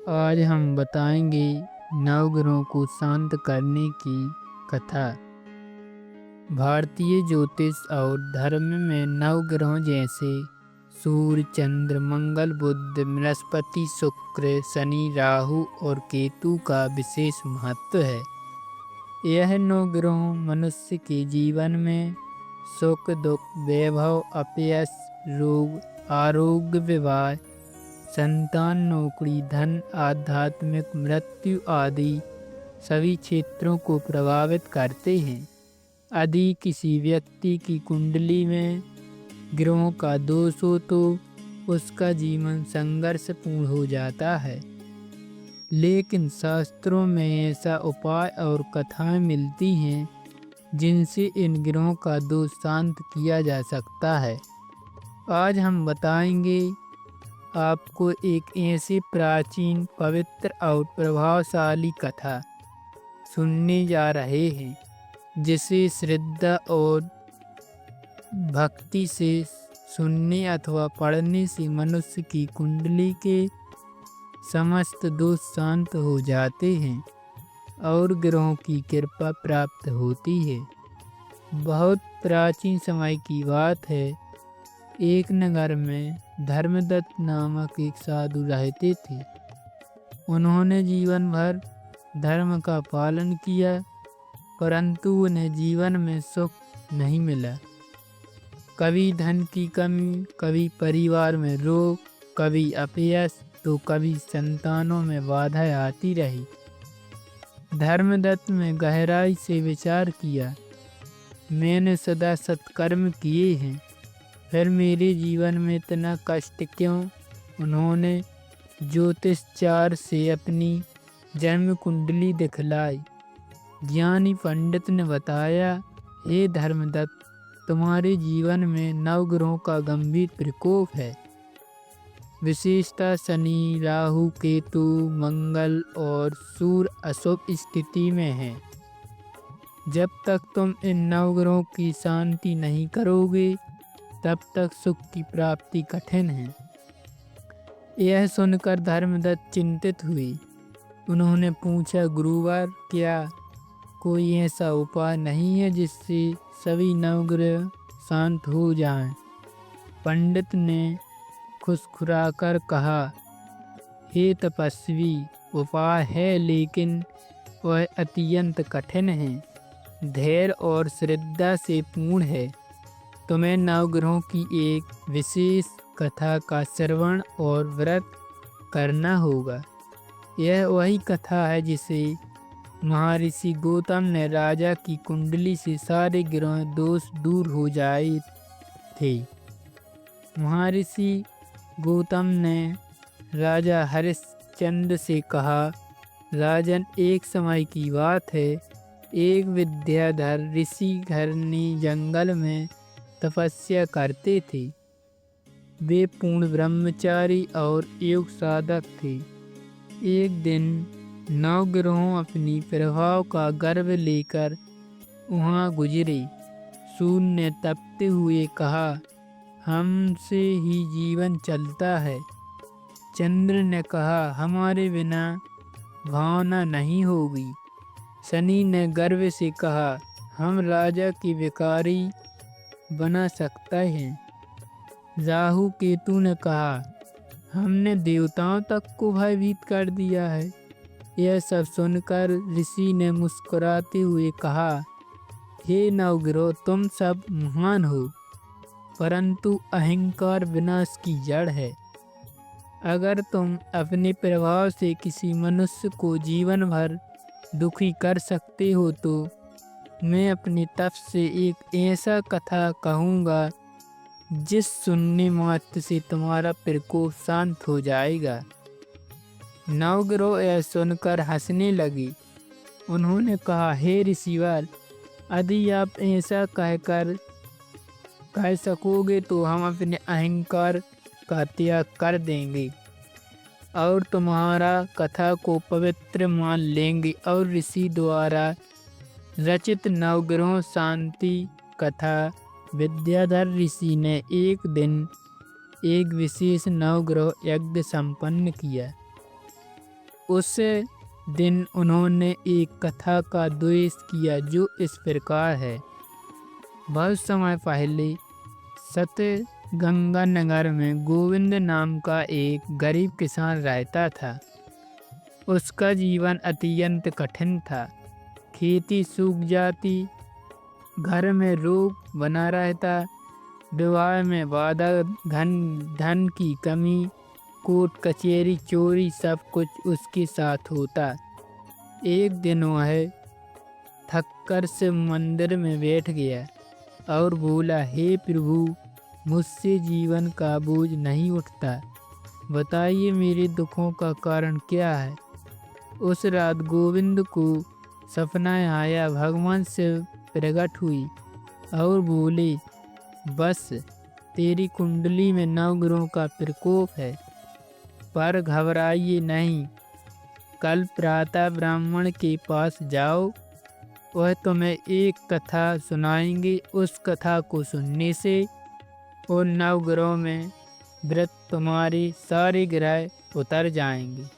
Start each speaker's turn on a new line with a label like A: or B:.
A: आज हम बताएंगे नवग्रहों को शांत करने की कथा। भारतीय ज्योतिष और धर्म में नवग्रहों जैसे सूर्य, चंद्र, मंगल, बुध, बृहस्पति, शुक्र, शनि, राहु और केतु का विशेष महत्व है। यह नौ ग्रह मनुष्य के जीवन में सुख, दुख, वैभव, अपयश, रोग, आरोग्य, विवाह, संतान, नौकरी, धन, आध्यात्मिक, मृत्यु आदि सभी क्षेत्रों को प्रभावित करते हैं। यदि किसी व्यक्ति की कुंडली में ग्रहों का दोष हो तो उसका जीवन संघर्षपूर्ण हो जाता है। लेकिन शास्त्रों में ऐसा उपाय और कथाएं मिलती हैं जिनसे इन ग्रहों का दोष शांत किया जा सकता है। आज हम बताएंगे आपको एक ऐसी प्राचीन, पवित्र और प्रभावशाली कथा सुनने जा रहे हैं जिसे श्रद्धा और भक्ति से सुनने अथवा पढ़ने से मनुष्य की कुंडली के समस्त दोष शांत हो जाते हैं और ग्रहों की कृपा प्राप्त होती है। बहुत प्राचीन समय की बात है। एक नगर में धर्मदत्त नामक एक साधु रहते थे। उन्होंने जीवन भर धर्म का पालन किया, परंतु उन्हें जीवन में सुख नहीं मिला। कभी धन की कमी, कभी परिवार में रोग, कभी अपयश तो कभी संतानों में बाधाएं आती रही। धर्मदत्त ने गहराई से विचार किया, मैंने सदा सत्कर्म किए हैं, फिर मेरे जीवन में इतना कष्ट क्यों? उन्होंने ज्योतिषाचार्य से अपनी जन्म कुंडली दिखलाई। ज्ञानी पंडित ने बताया, हे धर्मदत्त, तुम्हारे जीवन में नवग्रहों का गंभीर प्रकोप है। विशेषतः शनि, राहु, केतु, मंगल और सूर्य अशुभ स्थिति में हैं। जब तक तुम इन नवग्रहों की शांति नहीं करोगे तब तक सुख की प्राप्ति कठिन है। यह सुनकर धर्मदत्त चिंतित हुए। उन्होंने पूछा, गुरुवर, क्या कोई ऐसा उपाय नहीं है जिससे सभी नवग्रह शांत हो जाएं? पंडित ने खुसखुराकर कहा, हे तपस्वी, उपाय है, लेकिन वह अत्यंत कठिन है, धैर्य और श्रद्धा से पूर्ण है। तुम्हें नवग्रहों की एक विशेष कथा का श्रवण और व्रत करना होगा। यह वही कथा है जिसे महर्षि गौतम ने राजा की कुंडली से सारे ग्रह दोष दूर हो जाए थे। महर्षि गौतम ने राजा हरिश्चंद्र से कहा, राजन, एक समय की बात है, एक विद्याधर ऋषि घनी जंगल में तपस्या करते थे। वे पूर्ण ब्रह्मचारी और योग साधक थे। एक दिन नवग्रहों अपनी प्रभाव का गर्व लेकर वहाँ गुजरे। सूर्य ने तपते हुए कहा, हमसे ही जीवन चलता है। चंद्र ने कहा, हमारे बिना भावना नहीं होगी। शनि ने गर्व से कहा, हम राजा की भिखारी बना सकते हैं। राहु केतु ने कहा, हमने देवताओं तक को भयभीत कर दिया है। यह सब सुनकर ऋषि ने मुस्कुराते हुए कहा, हे नवग्रह, तुम सब महान हो, परंतु अहंकार विनाश की जड़ है। अगर तुम अपने प्रभाव से किसी मनुष्य को जीवन भर दुखी कर सकते हो तो मैं अपनी तप से एक ऐसा कथा कहूँगा जिस सुनने मात्र से तुम्हारा प्रकोप शांत हो जाएगा। नवग्रह यह सुनकर हंसने लगे। उन्होंने कहा, हे ऋषिवर, यदि आप ऐसा कह सकोगे तो हम अपने अहंकार का त्याग कर देंगे और तुम्हारा कथा को पवित्र मान लेंगे। और ऋषि द्वारा रचित नवग्रह शांति कथा विद्याधर ऋषि ने एक दिन एक विशेष नवग्रह यज्ञ संपन्न किया। उस दिन उन्होंने एक कथा का द्वेष किया जो इस प्रकार है। बहुत समय पहले सतगंगा नगर में गोविंद नाम का एक गरीब किसान रहता था। उसका जीवन अत्यंत कठिन था। खेती सूख जाती, घर में रोग बना रहता, विवाह में बाधा, धन की कमी, कोर्ट कचहरी, चोरी, सब कुछ उसके साथ होता। एक दिन वह थककर शिव मंदिर में बैठ गया और बोला, हे प्रभु, मुझसे जीवन का बोझ नहीं उठता, बताइए मेरे दुखों का कारण क्या है। उस रात गोविंद को सपना आया। भगवान शिव प्रकट हुई और बोले, बस तेरी कुंडली में नवग्रहों का प्रकोप है, पर घबराइए नहीं। कल प्रातः ब्राह्मण के पास जाओ, वह तुम्हें एक कथा सुनाएंगे। उस कथा को सुनने से उन नवग्रहों में व्रत तुम्हारे सारे ग्रह उतर जाएंगे।